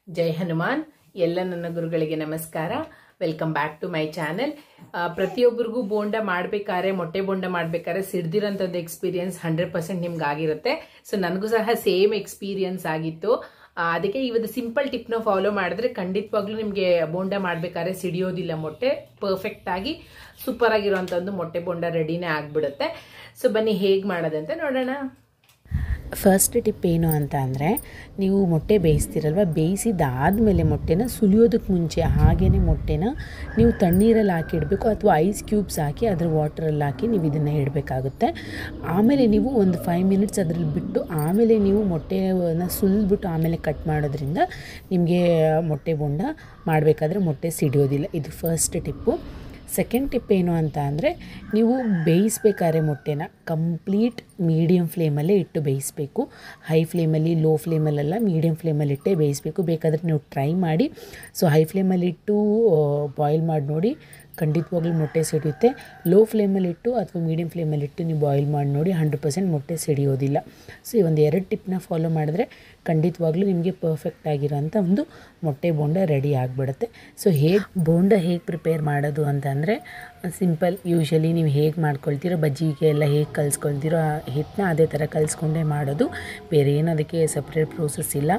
ಜೈ ಹನುಮಾನ್. ಎಲ್ಲ ನನ್ನ ಗುರುಗಳಿಗೆ ನಮಸ್ಕಾರ. Welcome back to my channel. ಪ್ರತಿಯೊಬ್ಬರಿಗೂ ಬೋಂಡ ಮಾಡಬೇಕಾದ್ರೆ, ಮೊಟ್ಟೆ ಬೋಂಡ ಮಾಡಬೇಕಾದ್ರೆ ಸಿಡ್ದಿರೋಂಥದ್ದು ಎಕ್ಸ್ಪೀರಿಯನ್ಸ್ 100% ನಿಮ್ಗೆ ಆಗಿರುತ್ತೆ. ಸೊ ನನಗೂ ಸಹ ಸೇಮ್ ಎಕ್ಸ್ಪೀರಿಯನ್ಸ್ ಆಗಿತ್ತು. ಅದಕ್ಕೆ ಇವತ್ತು ಸಿಂಪಲ್ ಟಿಪ್ನ ಫಾಲೋ ಮಾಡಿದ್ರೆ ಖಂಡಿತವಾಗ್ಲೂ ನಿಮಗೆ ಬೋಂಡ ಮಾಡಬೇಕಾದ್ರೆ ಸಿಡಿಯೋದಿಲ್ಲ. ಮೊಟ್ಟೆ ಪರ್ಫೆಕ್ಟ್ ಆಗಿ ಸೂಪರ್ ಆಗಿರೋಂಥ ಒಂದು ಮೊಟ್ಟೆ ಬೋಂಡ ರೆಡಿನೇ ಆಗಿಬಿಡುತ್ತೆ. ಸೊ ಬನ್ನಿ ಹೇಗೆ ಮಾಡೋದಂತ ನೋಡೋಣ. ಫಸ್ಟ್ ಟಿಪ್ ಏನು ಅಂತ ಅಂದರೆ, ನೀವು ಮೊಟ್ಟೆ ಬೇಯಿಸ್ತೀರಲ್ವ, ಬೇಯಿಸಿದಾದಮೇಲೆ ಮೊಟ್ಟೆನ ಸುಲಿಯೋದಕ್ಕೆ ಮುಂಚೆ ಹಾಗೇ ಮೊಟ್ಟೆನ ನೀವು ತಣ್ಣೀರಲ್ಲಿ ಹಾಕಿಡಬೇಕು, ಅಥವಾ ಐಸ್ ಕ್ಯೂಬ್ಸ್ ಹಾಕಿ ಅದ್ರ ವಾಟ್ರಲ್ಲಿ ಹಾಕಿ ನೀವು ಇದನ್ನು ಇಡಬೇಕಾಗುತ್ತೆ. ಆಮೇಲೆ ನೀವು ಒಂದು 5 ಮಿನಿಟ್ಸ್ ಅದರಲ್ಲಿ ಬಿಟ್ಟು ಆಮೇಲೆ ನೀವು ಮೊಟ್ಟೆನ ಸುಲಿದ್ಬಿಟ್ಟು ಆಮೇಲೆ ಕಟ್ ಮಾಡೋದ್ರಿಂದ ನಿಮಗೆ ಮೊಟ್ಟೆ ಬೋಂಡ ಮಾಡಬೇಕಾದ್ರೆ ಮೊಟ್ಟೆ ಸಿಡಿಯೋದಿಲ್ಲ. ಇದು ಫಸ್ಟ್ ಟಿಪ್ಪು. ಸೆಕೆಂಡ್ ಟಿಪ್ ಏನು ಅಂತ ಅಂದರೆ, ನೀವು ಬೇಯಿಸ್ಬೇಕಾದ್ರೆ ಮೊಟ್ಟೆನ ಕಂಪ್ಲೀಟ್ ಮೀಡಿಯಮ್ ಫ್ಲೇಮಲ್ಲೇ ಇಟ್ಟು ಬೇಯಿಸಬೇಕು. ಹೈ ಫ್ಲೇಮಲ್ಲಿ, ಲೋ ಫ್ಲೇಮಲ್ಲೆಲ್ಲ ಮೀಡಿಯಮ್ ಫ್ಲೇಮಲ್ಲಿ ಇಟ್ಟೇ ಬೇಯಿಸಬೇಕು. ಬೇಕಾದರೆ ನೀವು ಟ್ರೈ ಮಾಡಿ. ಸೊ ಹೈ ಫ್ಲೇಮಲ್ಲಿಟ್ಟು ಬಾಯ್ಲ್ ಮಾಡಿ ನೋಡಿ, ಖಂಡಿತವಾಗ್ಲೂ ಮೊಟ್ಟೆ ಸಿಡಿಯುತ್ತೆ. ಲೋ ಫ್ಲೇಮಲ್ಲಿಟ್ಟು ಅಥವಾ ಮೀಡಿಯಮ್ ಫ್ಲೇಮಲ್ಲಿಟ್ಟು ನೀವು ಬಾಯ್ಲ್ ಮಾಡಿ ನೋಡಿ, 100% ಮೊಟ್ಟೆ ಸಿಡಿಯೋದಿಲ್ಲ. ಸೊ ಈ ಒಂದು 2 ಟಿಪ್ನ ಫಾಲೋ ಮಾಡಿದ್ರೆ ಖಂಡಿತವಾಗ್ಲೂ ನಿಮಗೆ ಪರ್ಫೆಕ್ಟ್ ಆಗಿರೋಂಥ ಒಂದು ಮೊಟ್ಟೆ ಬೋಂಡ ರೆಡಿ ಆಗಿಬಿಡುತ್ತೆ. ಸೊ ಬೋಂಡ ಹೇಗೆ ಪ್ರಿಪೇರ್ ಮಾಡೋದು ಅಂತಂದರೆ, ಸಿಂಪಲ್. ಯೂಶ್ವಲಿ ನೀವು ಹೇಗೆ ಮಾಡ್ಕೊಳ್ತೀರೋ, ಬಜ್ಜಿಗೆ ಎಲ್ಲ ಹೇಗೆ ಕಲಿಸ್ಕೊಳ್ತೀರೋ ಆ ಹಿಟ್ಟನ್ನ ಅದೇ ಥರ ಕಲಿಸ್ಕೊಂಡೇ ಮಾಡೋದು. ಬೇರೆ ಏನು ಅದಕ್ಕೆ ಸಪ್ರೇಟ್ ಪ್ರೋಸೆಸ್ ಇಲ್ಲ.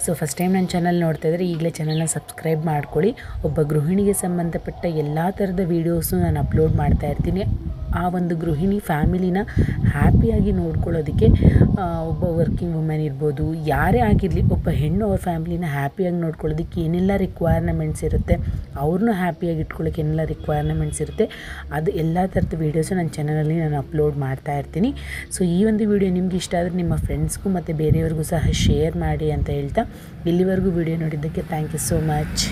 ಸೊ ಫಸ್ಟ್ ಟೈಮ್ ನನ್ನ ಚಾನಲ್ ನೋಡ್ತಾ ಇದ್ದರೆ ಈಗಲೇ ಚಾನಲ್ನ ಸಬ್ಸ್ಕ್ರೈಬ್ ಮಾಡ್ಕೊಳ್ಳಿ. ಒಬ್ಬ ಗೃಹಿಣಿಗೆ ಸಂಬಂಧಪಟ್ಟ ಎಲ್ಲ ಥರದ ವೀಡಿಯೋಸು ನಾನು ಅಪ್ಲೋಡ್ ಮಾಡ್ತಾ ಇರ್ತೀನಿ. ಆ ಒಂದು ಗೃಹಿಣಿ ಫ್ಯಾಮಿಲಿನ ಹ್ಯಾಪಿಯಾಗಿ ನೋಡ್ಕೊಳ್ಳೋದಕ್ಕೆ, ಒಬ್ಬ ವರ್ಕಿಂಗ್ ವುಮೆನ್ ಇರ್ಬೋದು, ಯಾರೇ ಆಗಿರಲಿ, ಒಬ್ಬ ಹೆಣ್ಣು ಅವ್ರ ಫ್ಯಾಮಿಲಿನ ಹ್ಯಾಪಿಯಾಗಿ ನೋಡ್ಕೊಳ್ಳೋದಕ್ಕೆ ಏನೆಲ್ಲ ರಿಕ್ವೈರ್ಮೆಂಟ್ಸ್ ಇರುತ್ತೆ, ಅವ್ರನ್ನೂ ಹ್ಯಾಪಿಯಾಗಿ ಇಟ್ಕೊಳ್ಳೋಕೆ ಏನೆಲ್ಲ ರಿಕ್ವೈರ್ಮೆಂಟ್ಸ್ ಇರುತ್ತೆ, ಅದು ಎಲ್ಲ ಥರದ ವೀಡಿಯೋಸು ನನ್ನ ಚಾನಲಲ್ಲಿ ನಾನು ಅಪ್ಲೋಡ್ ಮಾಡ್ತಾ ಇರ್ತೀನಿ. ಸೊ ಈ ಒಂದು ವಿಡಿಯೋ ನಿಮ್ಗೆ ಇಷ್ಟ ಆದರೆ ನಿಮ್ಮ ಫ್ರೆಂಡ್ಸ್ಗೂ ಮತ್ತು ಬೇರೆಯವ್ರಿಗೂ ಸಹ ಶೇರ್ ಮಾಡಿ ಅಂತ ಹೇಳ್ತಾ, ಇಲ್ಲಿವರೆಗೂ ವಿಡಿಯೋ ನೋಡಿದ್ದಕ್ಕೆ ಥ್ಯಾಂಕ್ ಯು ಸೋ ಮಚ್.